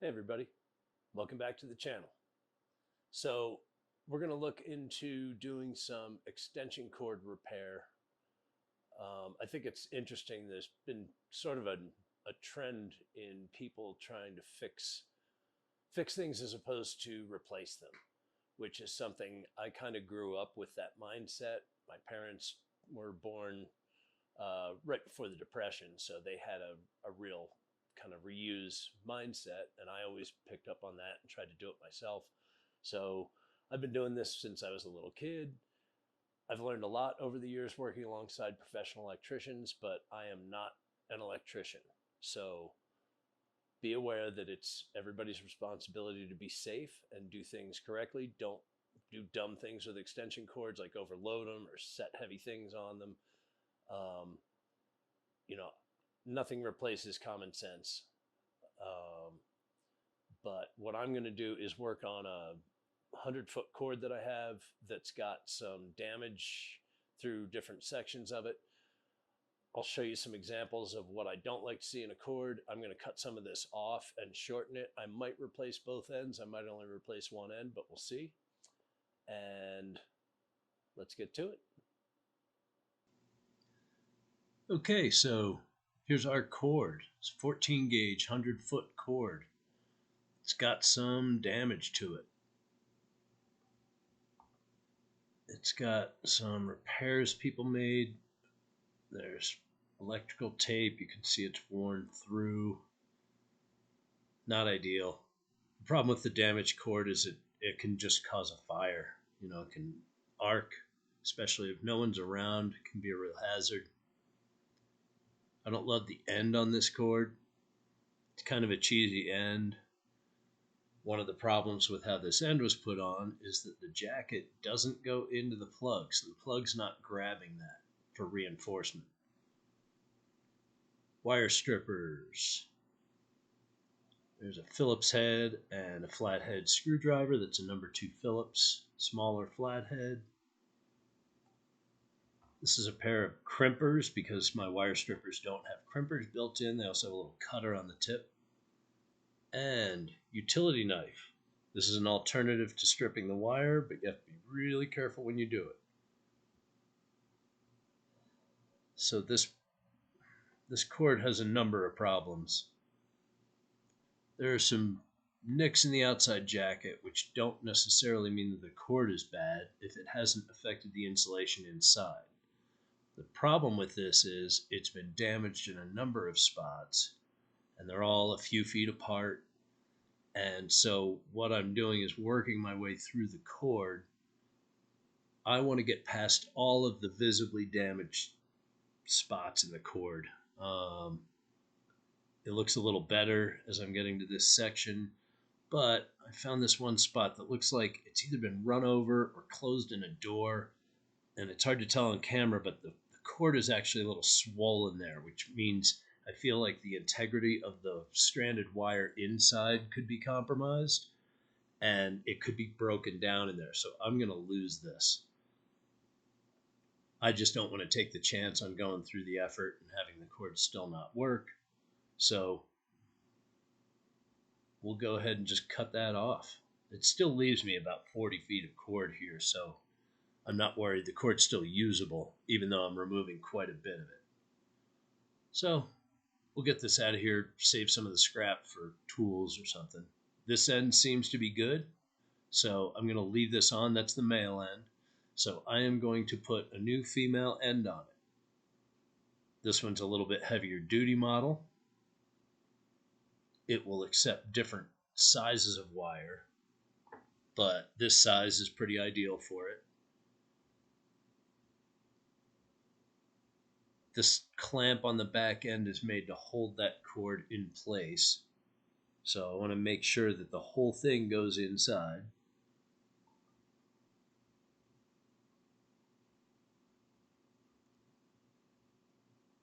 Hey everybody, welcome back to the channel. So we're going to look into doing some extension cord repair. I think it's interesting. There's been sort of a trend in people trying to fix things as opposed to replace them, which is something I kind of grew up with that mindset. My parents were born right before the Depression, so they had a real kind of reuse mindset, and I always picked up on that and tried to do it myself. So I've been doing this since I was a little kid. I've learned a lot over the years working alongside professional electricians, but I am not an electrician. So be aware that it's everybody's responsibility to be safe and do things correctly. Don't do dumb things with extension cords like overload them or set heavy things on them. Um, you know, Nothing replaces common sense. Um, but what I'm going to do is work on a 100-foot cord that I have that's got some damage through different sections of it. I'll show you some examples of what I don't like to see in a cord. I'm going to cut some of this off and shorten it. I might replace both ends. I might only replace one end, but we'll see. And let's get to it. Okay, so here's our cord. It's 14 gauge, 100-foot cord. It's got some damage to it. It's got some repairs people made. There's electrical tape. You can see it's worn through. Not ideal. The problem with the damaged cord is it can just cause a fire. It can arc, especially if no one's around. It can be a real hazard. I don't love the end on this cord. It's kind of a cheesy end. One of the problems with how this end was put on is that the jacket doesn't go into the plug, so the plug's not grabbing that for reinforcement. Wire strippers. There's a Phillips head and a flathead screwdriver. That's a number 2 Phillips, smaller flathead. This is a pair of crimpers because my wire strippers don't have crimpers built in. They also have a little cutter on the tip. And utility knife. This is an alternative to stripping the wire, but you have to be really careful when you do it. So this cord has a number of problems. There are some nicks in the outside jacket, which don't necessarily mean that the cord is bad if it hasn't affected the insulation inside. The problem with this is it's been damaged in a number of spots, and they're all a few feet apart. And so what I'm doing is working my way through the cord. I want to get past all of the visibly damaged spots in the cord. It looks a little better as I'm getting to this section, but I found this one spot that looks like it's either been run over or closed in a door, and it's hard to tell on camera, but the cord is actually a little swollen there, which means I feel like the integrity of the stranded wire inside could be compromised, and it could be broken down in there. So I'm going to lose this. I just don't want to take the chance on going through the effort and having the cord still not work. So we'll go ahead and just cut that off. It still leaves me about 40 feet of cord here, so I'm not worried. The cord's still usable, even though I'm removing quite a bit of it. So we'll get this out of here, save some of the scrap for tools or something. This end seems to be good, so I'm going to leave this on. That's the male end. So I am going to put a new female end on it. This one's a little bit heavier duty model. It will accept different sizes of wire, but this size is pretty ideal for it. This clamp on the back end is made to hold that cord in place. So I want to make sure that the whole thing goes inside.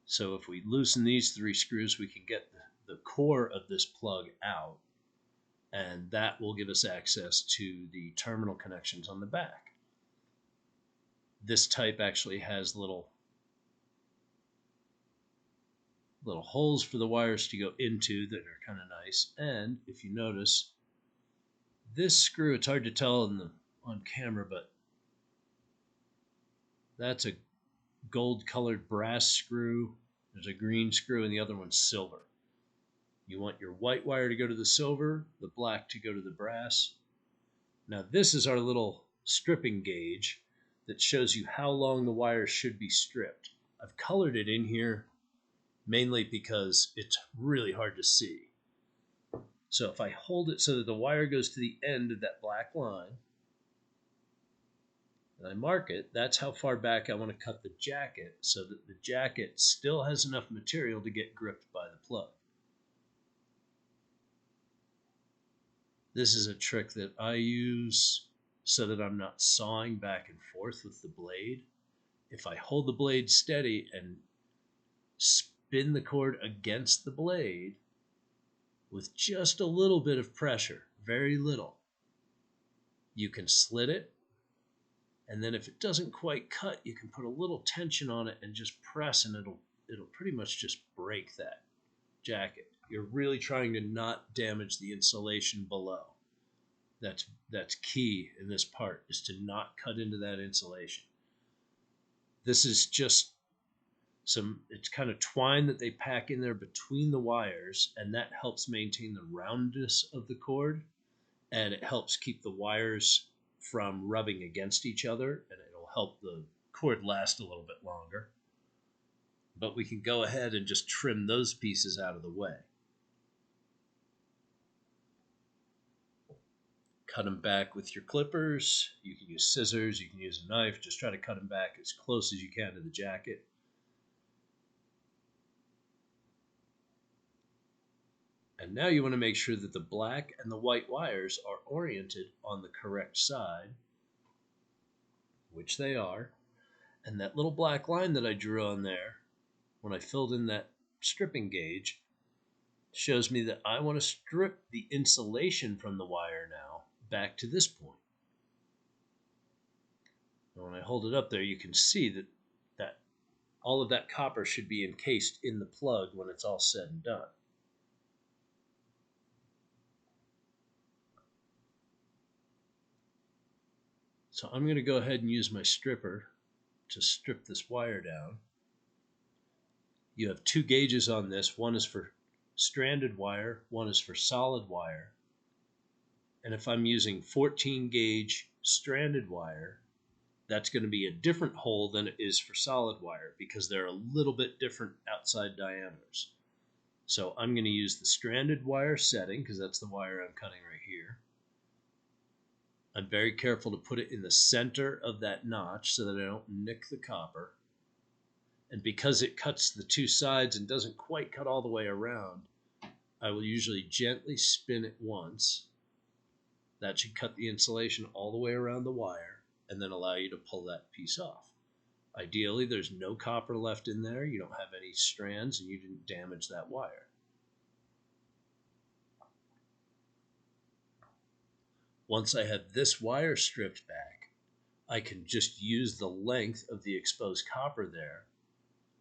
So if we loosen these 3 screws, we can get the core of this plug out, and that will give us access to the terminal connections on the back. This type actually has little little holes for the wires to go into that are kind of nice. And if you notice, this screw, it's hard to tell on camera, but that's a gold colored brass screw. There's a green screw and the other one's silver. You want your white wire to go to the silver, the black to go to the brass. Now this is our little stripping gauge that shows you how long the wire should be stripped. I've colored it in here mainly because it's really hard to see. So if I hold it so that the wire goes to the end of that black line, and I mark it, that's how far back I want to cut the jacket so that the jacket still has enough material to get gripped by the plug. This is a trick that I use so that I'm not sawing back and forth with the blade. If I hold the blade steady and spin the cord against the blade with just a little bit of pressure, very little, you can slit it. And then if it doesn't quite cut, you can put a little tension on it and just press, and it'll pretty much just break that jacket. You're really trying to not damage the insulation below. That's key in this part, is to not cut into that insulation. This is just it's kind of twine that they pack in there between the wires, and that helps maintain the roundness of the cord, and it helps keep the wires from rubbing against each other, and it'll help the cord last a little bit longer. But we can go ahead and just trim those pieces out of the way. Cut them back with your clippers. You can use scissors, you can use a knife. Just try to cut them back as close as you can to the jacket. And now you want to make sure that the black and the white wires are oriented on the correct side, which they are. And that little black line that I drew on there, when I filled in that stripping gauge, shows me that I want to strip the insulation from the wire now back to this point. And when I hold it up there, you can see that all of that copper should be encased in the plug when it's all said and done. So I'm going to go ahead and use my stripper to strip this wire down. You have two gauges on this. One is for stranded wire, one is for solid wire. And if I'm using 14 gauge stranded wire, that's going to be a different hole than it is for solid wire because they're a little bit different outside diameters. So I'm going to use the stranded wire setting because that's the wire I'm cutting right here. I'm very careful to put it in the center of that notch so that I don't nick the copper. And because it cuts the two sides and doesn't quite cut all the way around, I will usually gently spin it once. That should cut the insulation all the way around the wire and then allow you to pull that piece off. Ideally, there's no copper left in there. You don't have any strands and you didn't damage that wire. Once I have this wire stripped back, I can just use the length of the exposed copper there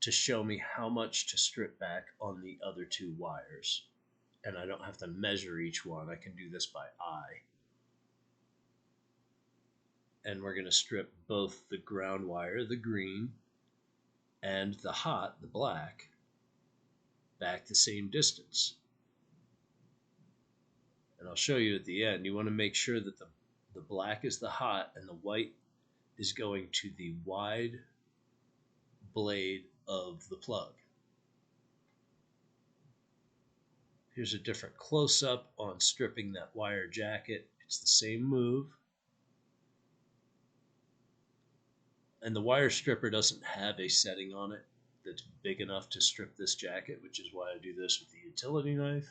to show me how much to strip back on the other two wires. And I don't have to measure each one. I can do this by eye. And we're going to strip both the ground wire, the green, and the hot, the black, back the same distance. And I'll show you at the end. You want to make sure that the black is the hot and the white is going to the wide blade of the plug. Here's a different close-up on stripping that wire jacket. It's the same move. And the wire stripper doesn't have a setting on it that's big enough to strip this jacket, which is why I do this with the utility knife.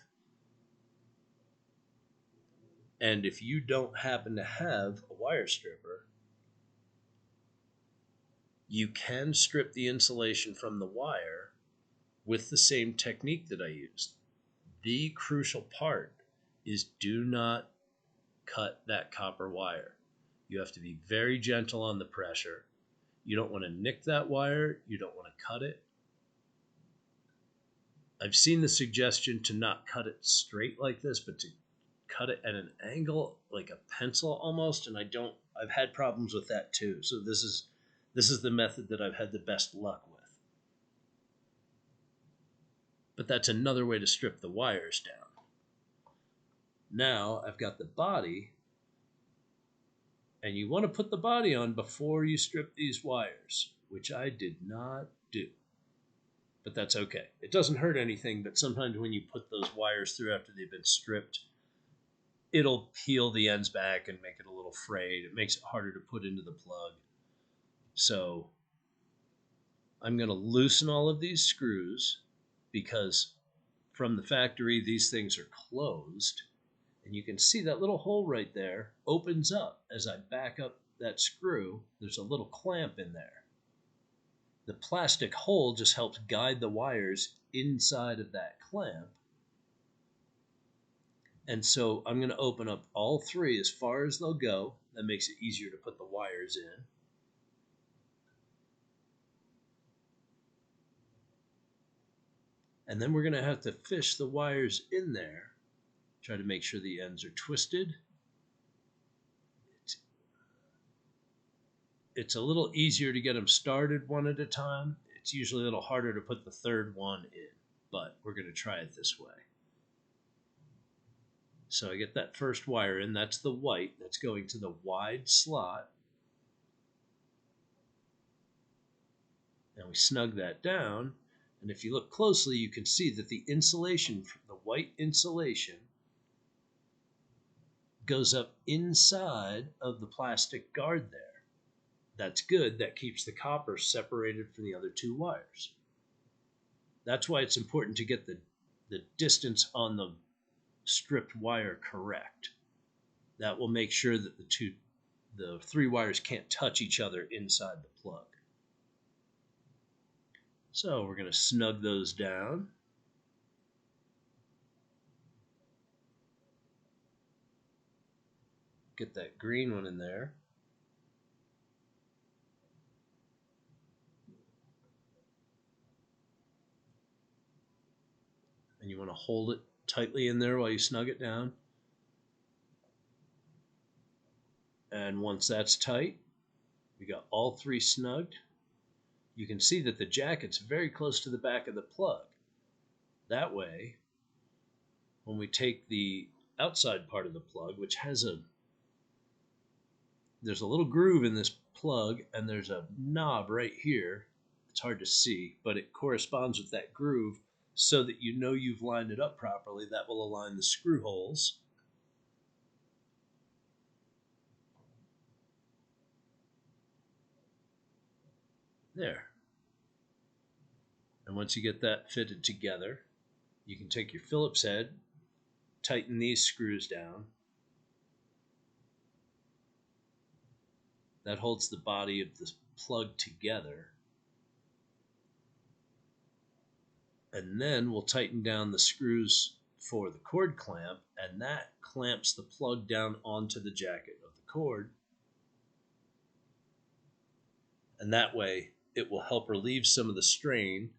And if you don't happen to have a wire stripper, you can strip the insulation from the wire with the same technique that I used. The crucial part is do not cut that copper wire. You have to be very gentle on the pressure. You don't want to nick that wire. You don't want to cut it. I've seen the suggestion to not cut it straight like this, but to cut it at an angle, like a pencil almost, and I've had problems with that too. So this is the method that I've had the best luck with. But that's another way to strip the wires down. Now I've got the body, and you want to put the body on before you strip these wires, which I did not do. But that's okay. It doesn't hurt anything, but sometimes when you put those wires through after they've been stripped, it'll peel the ends back and make it a little frayed. It makes it harder to put into the plug. So I'm going to loosen all of these screws because from the factory, these things are closed. And you can see that little hole right there opens up as I back up that screw. There's a little clamp in there. The plastic hole just helps guide the wires inside of that clamp. And so I'm going to open up all three as far as they'll go. That makes it easier to put the wires in. And then we're going to have to fish the wires in there. Try to make sure the ends are twisted. It's a little easier to get them started one at a time. It's usually a little harder to put the third one in, but we're going to try it this way. So I get that first wire in. That's the white. That's going to the wide slot. And we snug that down. And if you look closely, you can see that the insulation, the white insulation, goes up inside of the plastic guard there. That's good. That keeps the copper separated from the other two wires. That's why it's important to get the distance on the stripped wire correct. That will make sure that the three wires can't touch each other inside the plug. So we're going to snug those down. Get that green one in there. And you want to hold it tightly in there while you snug it down. And once that's tight, we got all three snugged. You can see that the jacket's very close to the back of the plug. That way, when we take the outside part of the plug, which has there's a little groove in this plug, and there's a knob right here. It's hard to see, but it corresponds with that groove so that you know you've lined it up properly. That will align the screw holes. There. And once you get that fitted together, you can take your Phillips head, tighten these screws down. That holds the body of the plug together. And then we'll tighten down the screws for the cord clamp, and that clamps the plug down onto the jacket of the cord. And that way it will help relieve some of the strain.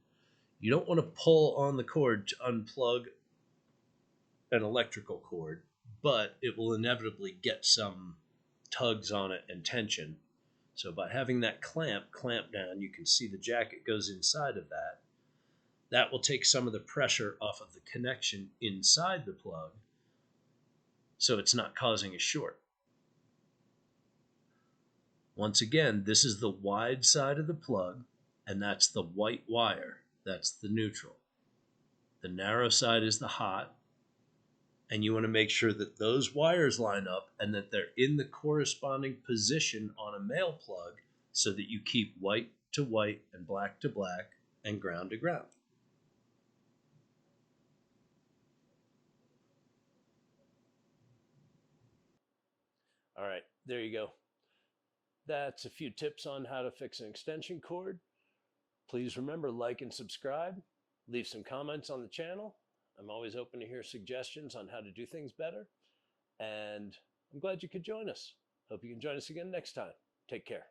You don't want to pull on the cord to unplug an electrical cord, but it will inevitably get some tugs on it and tension. So by having that clamp down, you can see the jacket goes inside of that. That will take some of the pressure off of the connection inside the plug, so it's not causing a short. Once again, this is the wide side of the plug, and that's the white wire. That's the neutral. The narrow side is the hot, and you want to make sure that those wires line up and that they're in the corresponding position on a male plug so that you keep white to white and black to black and ground to ground. All right, there you go. That's a few tips on how to fix an extension cord. Please remember, like and subscribe. Leave some comments on the channel. I'm always open to hear suggestions on how to do things better. And I'm glad you could join us. Hope you can join us again next time. Take care.